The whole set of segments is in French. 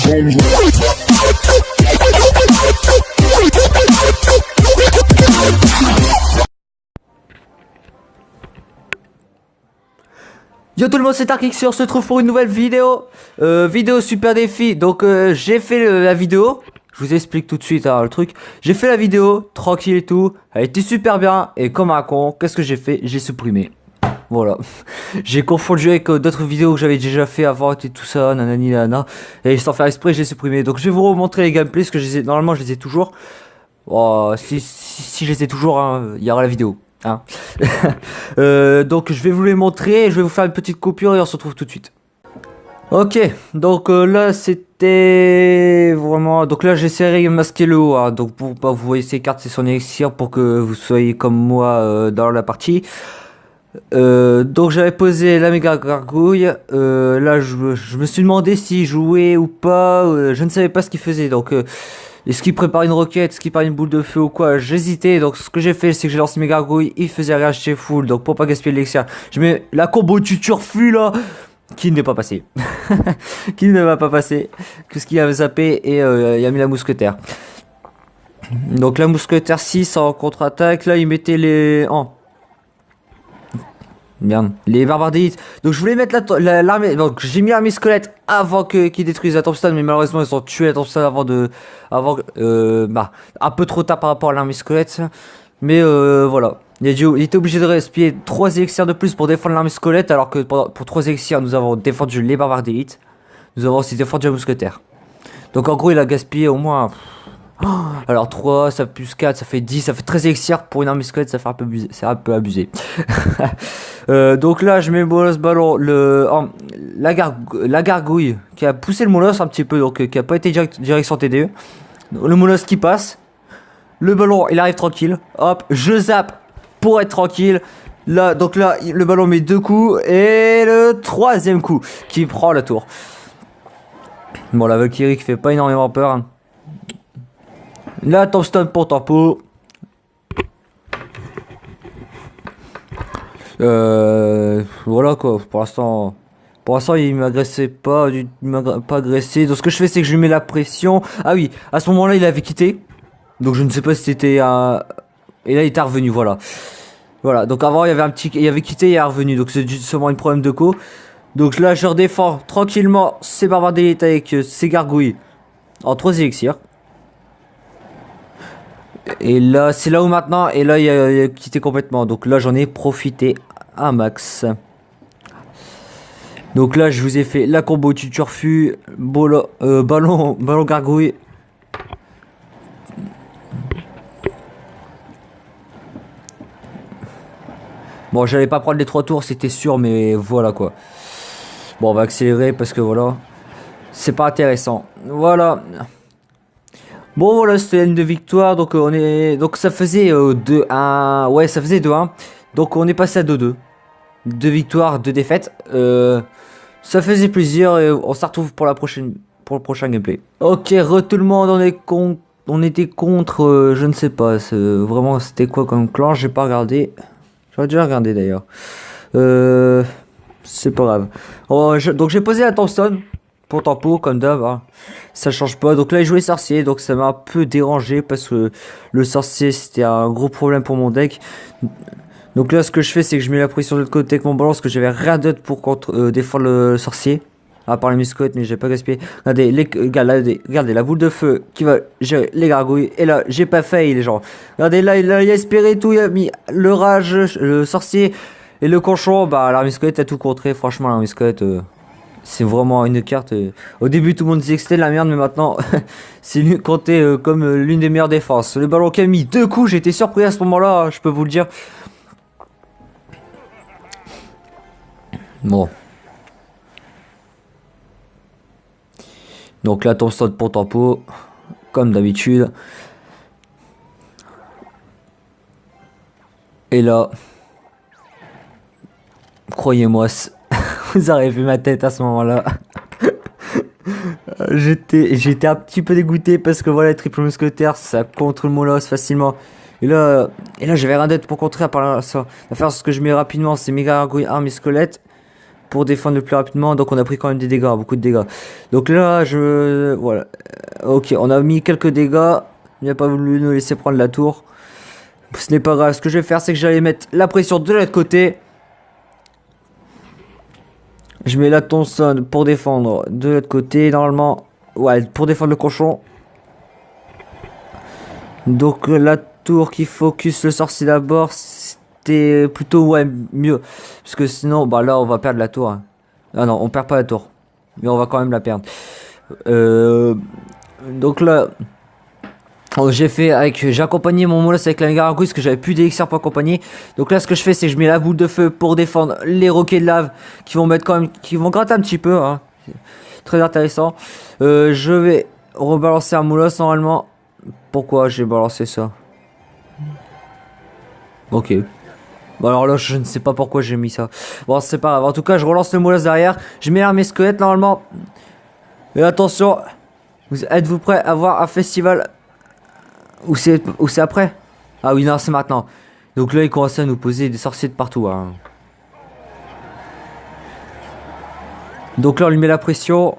Yo tout le monde, c'est Tarkix, on se retrouve pour une nouvelle vidéo. Vidéo super défi. Donc j'ai fait la vidéo. Je vous explique tout de suite le truc. J'ai fait la vidéo, tranquille et tout. Elle était super bien. Et comme un con, qu'est-ce que j'ai fait? J'ai supprimé. Voilà. J'ai confondu avec d'autres vidéos que j'avais déjà fait avant et tout ça, nanani nana. Et sans faire exprès, j'ai supprimé. Donc je vais vous remontrer les gameplays, parce que normalement je les ai toujours. Oh, si je les ai toujours, hein, il y aura la vidéo. Hein. Donc je vais vous les montrer, je vais vous faire une petite coupure et on se retrouve tout de suite. Ok, donc là c'était vraiment... Donc là j'essaierai de masquer le haut, hein. Donc pour pas vous voyez ces cartes, c'est son élixir pour que vous soyez comme moi dans la partie. Donc j'avais posé la méga gargouille. Là je me suis demandé s'il jouait ou pas, je ne savais pas ce qu'il faisait. Donc est-ce qu'il prépare une roquette, est-ce qu'il prépare une boule de feu ou quoi? J'hésitais, donc ce que j'ai fait c'est que j'ai lancé mes gargouilles, il faisait rien, j'étais full, donc pour pas gaspiller l'élixir, je mets la combo du turfu là, qui n'est pas passé. Qui ne va pas passer, qu'est-ce qu'il avait zappé et il a mis la mousquetaire. Donc la mousquetaire 6 en contre-attaque, là il mettait les... Merde, les barbares d'élite. Donc je voulais mettre l'armée. Donc j'ai mis l'armée squelette avant qu'ils détruisent la tombstone, mais malheureusement ils ont tué la tombstone un peu trop tard par rapport à l'armée squelette. Mais voilà. Il était obligé de gaspiller 3 élixirs de plus pour défendre l'armée squelette, alors que pour 3 élixirs nous avons défendu les barbares d'élite. Nous avons aussi défendu la mousquetaire. Donc en gros il a gaspillé au moins... Alors 3, ça plus 4, ça fait 10, ça fait 13 élixirs pour une armée squelette, ça fait un peu abusé. C'est un peu abusé. Donc là je mets le molosse ballon, la gargouille qui a poussé le molosse un petit peu, donc qui a pas été direction TDE. Le molosse qui passe, le ballon il arrive tranquille, hop, je zappe pour être tranquille. Là, donc là le ballon met 2 coups et le 3e coup qui prend la tour. Bon, la Valkyrie qui fait pas énormément peur, hein. La tombstone pour tempo. Voilà quoi, pour l'instant il m'agressait pas, il m'a pas agressé. Donc ce que je fais c'est que je lui mets la pression. Ah oui, à ce moment là il avait quitté. Donc je ne sais pas si c'était un... Et là il était revenu, voilà. Voilà, donc avant il avait quitté et il est revenu. Donc c'est seulement un problème de co. Donc là je redéfends tranquillement ces barbares d'élite avec ces gargouilles en 3 élixirs. Et là, c'est là où maintenant, et là, il a quitté complètement. Donc là, j'en ai profité un max. Donc là, je vous ai fait la combo du turfu, ballon gargouille. Bon, j'allais pas prendre les 3 tours, c'était sûr, mais voilà quoi. Bon, on va accélérer parce que voilà, c'est pas intéressant. Voilà. Bon voilà, c'était une de victoire, donc donc ça faisait 2-1, ouais ça faisait 2-1, donc on est passé à 2-2, 2 victoires, 2 défaites, ça faisait plaisir et on se retrouve pour le prochain gameplay. Ok, tout le monde, on était contre, je ne sais pas, vraiment c'était quoi comme clan, j'ai pas regardé, j'aurais déjà regardé d'ailleurs, c'est pas grave. Donc j'ai posé la tombstone. Pour tempo comme d'hab, hein. Ça change pas. Donc là il jouait sorcier, donc ça m'a un peu dérangé parce que le sorcier c'était un gros problème pour mon deck. Donc là ce que je fais c'est que je mets la pression de l'autre côté avec mon ballon parce que j'avais rien d'autre pour défendre le sorcier. À part les muscottes, mais j'ai pas gaspillé. Regardez la boule de feu qui va gérer les gargouilles. Et là j'ai pas failli les gens. Regardez là il a espéré tout, il a mis le rage, le sorcier et le cochon. Bah la muscotte a tout contré, franchement la muscotte. C'est vraiment une carte. Au début, tout le monde disait que c'était de la merde, mais maintenant, c'est compté comme l'une des meilleures défenses. Le ballon qui a mis 2 coups, j'étais surpris à ce moment-là, je peux vous le dire. Bon. Donc là, tombstone pour tempo, comme d'habitude. Et là, croyez-moi, vous avez vu ma tête à ce moment-là. J'étais un petit peu dégoûté parce que voilà, les triple mousquetaires, ça contre le molosse facilement. Et là j'avais rien d'autre pour contrer à part ça. La faire ce que je mets rapidement, c'est méga gargouille, arme et squelette. pour défendre le plus rapidement. Donc on a pris quand même des dégâts, beaucoup de dégâts. Donc là, voilà. Ok, on a mis quelques dégâts. Il n'a pas voulu nous laisser prendre la tour. Ce n'est pas grave. Ce que je vais faire, c'est que j'allais mettre la pression de l'autre côté. Je mets la Thompson pour défendre de l'autre côté. Normalement, ouais, pour défendre le cochon. Donc la tour qui focus le sorcier d'abord, c'était plutôt ouais mieux. Parce que sinon, bah là on va perdre la tour. Hein. Ah non, on perd pas la tour. Mais on va quand même la perdre. Donc là, j'ai accompagné mon molosse avec la gargouille parce que j'avais plus d'élixir pour accompagner. Donc là ce que je fais c'est que je mets la boule de feu pour défendre les roquets de lave qui vont mettre quand même, qui vont gratter un petit peu. Hein. Très intéressant. Je vais rebalancer un molosse normalement. Pourquoi j'ai balancé ça? Ok. Bon alors là je ne sais pas pourquoi j'ai mis ça. Bon c'est pas grave. En tout cas je relance le molosse derrière. Je mets l'armée squelette normalement. Et attention. Êtes-vous prêts à voir un festival? Ou c'est après? Ah oui non c'est maintenant. Donc là il commence à nous poser des sorciers de partout. Hein. Donc là on lui met la pression.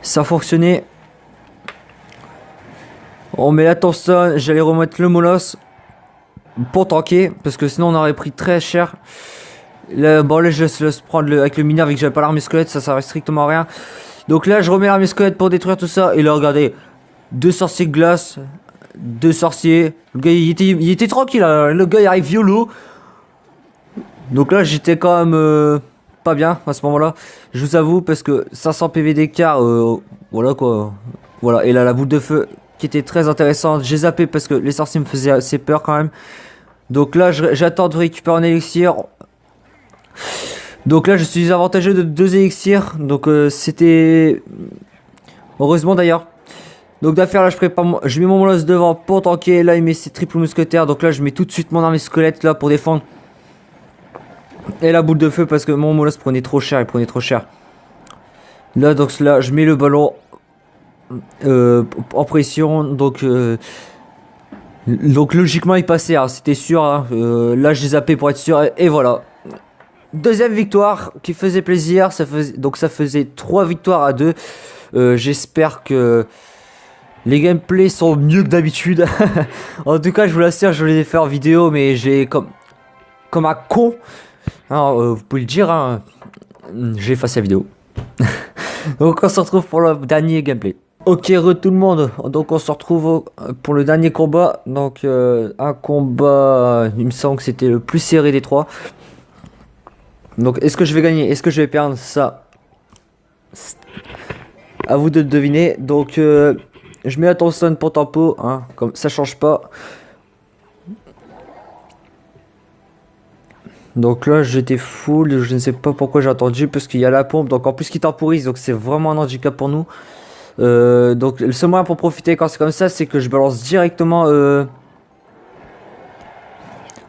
Ça a fonctionné. On met la Thompson, j'allais remettre le molosse pour tanker, parce que sinon on aurait pris très cher. Là, bon là je laisse prendre avec le mineur, vu que j'avais pas l'armée squelette, ça servait strictement à rien. Donc là je remets l'armée squelette pour détruire tout ça, et là regardez, 2 sorciers de glace, 2 sorciers, le gars il était tranquille, hein. Le gars il arrive violo. Donc là j'étais quand même pas bien à ce moment là, je vous avoue, parce que 500 PV d'écart, voilà quoi. Voilà, et là la boule de feu qui était très intéressante. J'ai zappé parce que les sorciers me faisaient assez peur quand même. Donc là, j'attends de récupérer un élixir. Donc là, je suis avantageux de 2 élixirs. Donc c'était... Heureusement d'ailleurs. Donc d'affaire là, je mets mon molosse devant pour tanker. Là, il met ses triple mousquetaires. Donc là, je mets tout de suite mon armée squelette là pour défendre. Et la boule de feu parce que mon molosse prenait trop cher. Il prenait trop cher. Là, donc là, je mets le ballon en pression. Donc logiquement il passait, hein, c'était sûr. Hein. Là j'ai zappé pour être sûr et voilà. Deuxième victoire qui faisait plaisir. Donc ça faisait 3 victoires à 2. J'espère que les gameplays sont mieux que d'habitude. En tout cas je vous l'assure, je voulais les faire en vidéo, mais j'ai comme un con. Alors, vous pouvez le dire, hein, j'ai effacé la vidéo. Donc on se retrouve pour le dernier gameplay. Ok tout le monde, donc on se retrouve pour le dernier combat. Donc un combat, il me semble que c'était le plus serré des 3. Donc est-ce que je vais gagner, est-ce que je vais perdre? Ça, à vous de deviner. Donc je mets la Thompson pour tempo, hein, comme ça change pas. Donc là j'étais full, je ne sais pas pourquoi j'ai attendu, parce qu'il y a la pompe, donc en plus qui temporise, donc c'est vraiment un handicap pour nous. Donc le seul moyen pour profiter quand c'est comme ça, c'est que je balance directement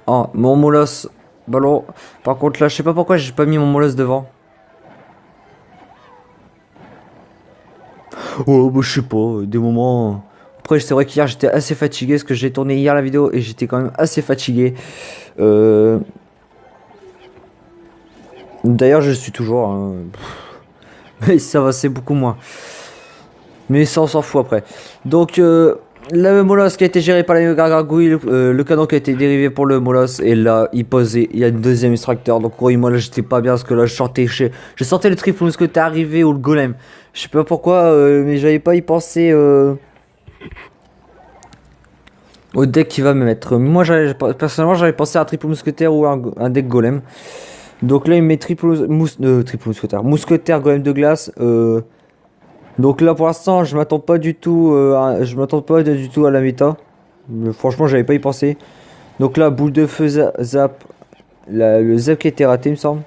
mon molosse ballon. Par contre là je sais pas pourquoi j'ai pas mis mon molosse devant. Oh bah je sais pas, des moments. Après c'est vrai qu'hier j'étais assez fatigué, parce que j'ai tourné hier la vidéo et j'étais quand même assez fatigué. D'ailleurs je suis toujours, hein. Mais ça va, c'est beaucoup moins. Mais ça on s'en fout après. Donc la molosse qui a été gérée par la gargouille, le canon qui a été dérivé pour le molosse. Et là il posait, il y a une deuxième extracteur. Donc oui, moi là j'étais pas bien, parce que là je sentais le triple mousquetaire arrivé, ou le golem. Je sais pas pourquoi, mais j'avais pas y pensé au deck qui va me mettre. Moi personnellement j'avais pensé à un triple mousquetaire ou un deck golem. Donc là il met triple mousquetaire, mousquetaire golem de glace. Donc là pour l'instant je m'attends pas du tout à la méta. Franchement j'avais pas y pensé. Donc là boule de feu zap. Le zap qui a été raté il me semble.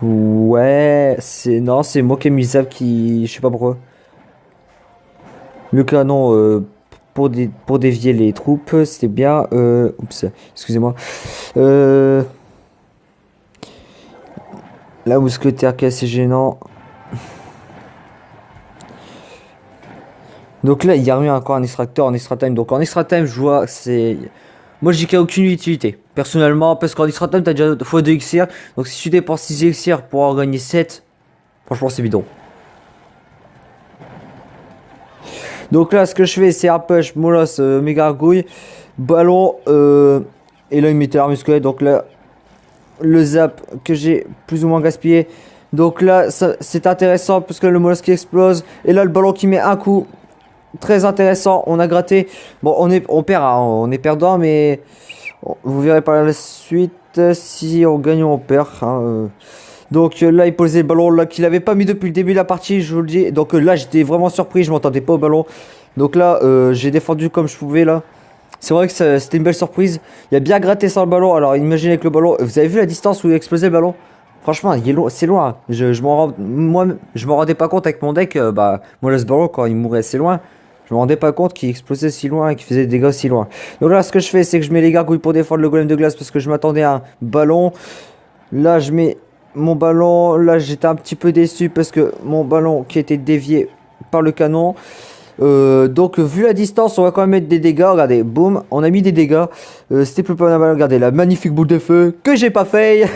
Ouais c'est moi qui ai mis zap qui. Je sais pas pourquoi. Le canon pour dévier les troupes, c'était bien. Oups, excusez-moi. La mousquetaire qui est assez gênant. Donc là, il y a remis encore un extracteur en extra time. Donc en extra time, je vois c'est Moi, j'y qu'il n'y a aucune utilité. Personnellement, parce qu'en extra time, t'as déjà x2 XR. Donc, si tu dépenses 6 XR pour en gagner 7, franchement, c'est bidon. Donc là, ce que je fais, c'est push, molosse, méga gargouille, ballon, et là, il mettait l'arme musclée. Donc là, le zap que j'ai plus ou moins gaspillé. Donc là, c'est intéressant parce que le molosse qui explose. Et là, le ballon qui met un coup. Très intéressant, on a gratté. Bon, on perd, hein, on est perdant, mais vous verrez par la suite si on gagne ou on perd. Hein. Donc là, il posait le ballon là qu'il avait pas mis depuis le début de la partie, je vous le dis. Donc là, j'étais vraiment surpris, je m'entendais pas au ballon. Donc là, j'ai défendu comme je pouvais là. C'est vrai que c'était une belle surprise. Il a bien gratté sans le ballon. Alors imaginez avec le ballon, vous avez vu la distance où il explosait le ballon? Franchement, c'est loin. Moi, je m'en rendais pas compte avec mon deck. Moi, là, ce ballon, quand il mourait assez loin, je me rendais pas compte qu'il explosait si loin et qu'il faisait des dégâts si loin. Donc là, ce que je fais, c'est que je mets les gargouilles pour défendre le golem de glace parce que je m'attendais à un ballon. Là, je mets mon ballon. Là, j'étais un petit peu déçu parce que mon ballon qui était dévié par le canon. Donc, vu la distance, on va quand même mettre des dégâts. Regardez, boum, on a mis des dégâts. C'était plus pas mal. Regardez la magnifique boule de feu que j'ai pas fait.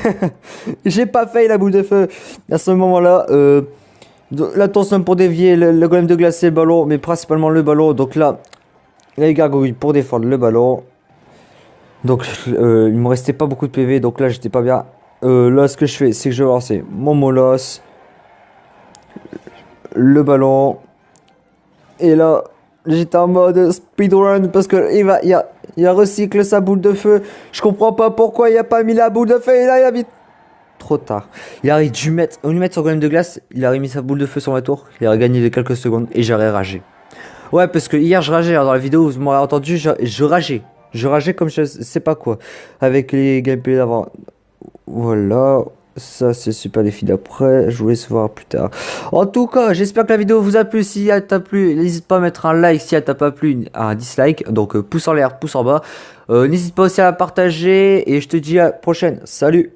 J'ai pas fait la boule de feu à ce moment-là. Là, tension pour dévier le golem de glace et le ballon, mais principalement le ballon. Donc là, les gargouilles pour défendre le ballon. Donc, il me restait pas beaucoup de PV, donc là, j'étais pas bien. Là, ce que je fais, c'est que je vais lancer mon molosse, le ballon. Et là, j'étais en mode speedrun parce que il a recyclé sa boule de feu. Je comprends pas pourquoi il a pas mis la boule de feu et là, il a mis trop tard. Il aurait dû mettre, au lieu de mettre son golem de glace, il aurait mis sa boule de feu sur ma tour. Il aurait gagné de quelques secondes et j'aurais ragé. Ouais, parce que hier je rageais, hein, dans la vidéo, vous m'aurez entendu, je rageais. Je rageais comme je sais pas quoi. Avec les gameplays d'avant. Voilà. Ça, c'est super défi d'après. Je vous laisse voir plus tard. En tout cas, j'espère que la vidéo vous a plu. Si elle t'a plu, n'hésite pas à mettre un like. Si elle t'a pas plu, un dislike. Donc, pouce en l'air, pouce en bas. N'hésite pas aussi à la partager. Et je te dis à la prochaine. Salut!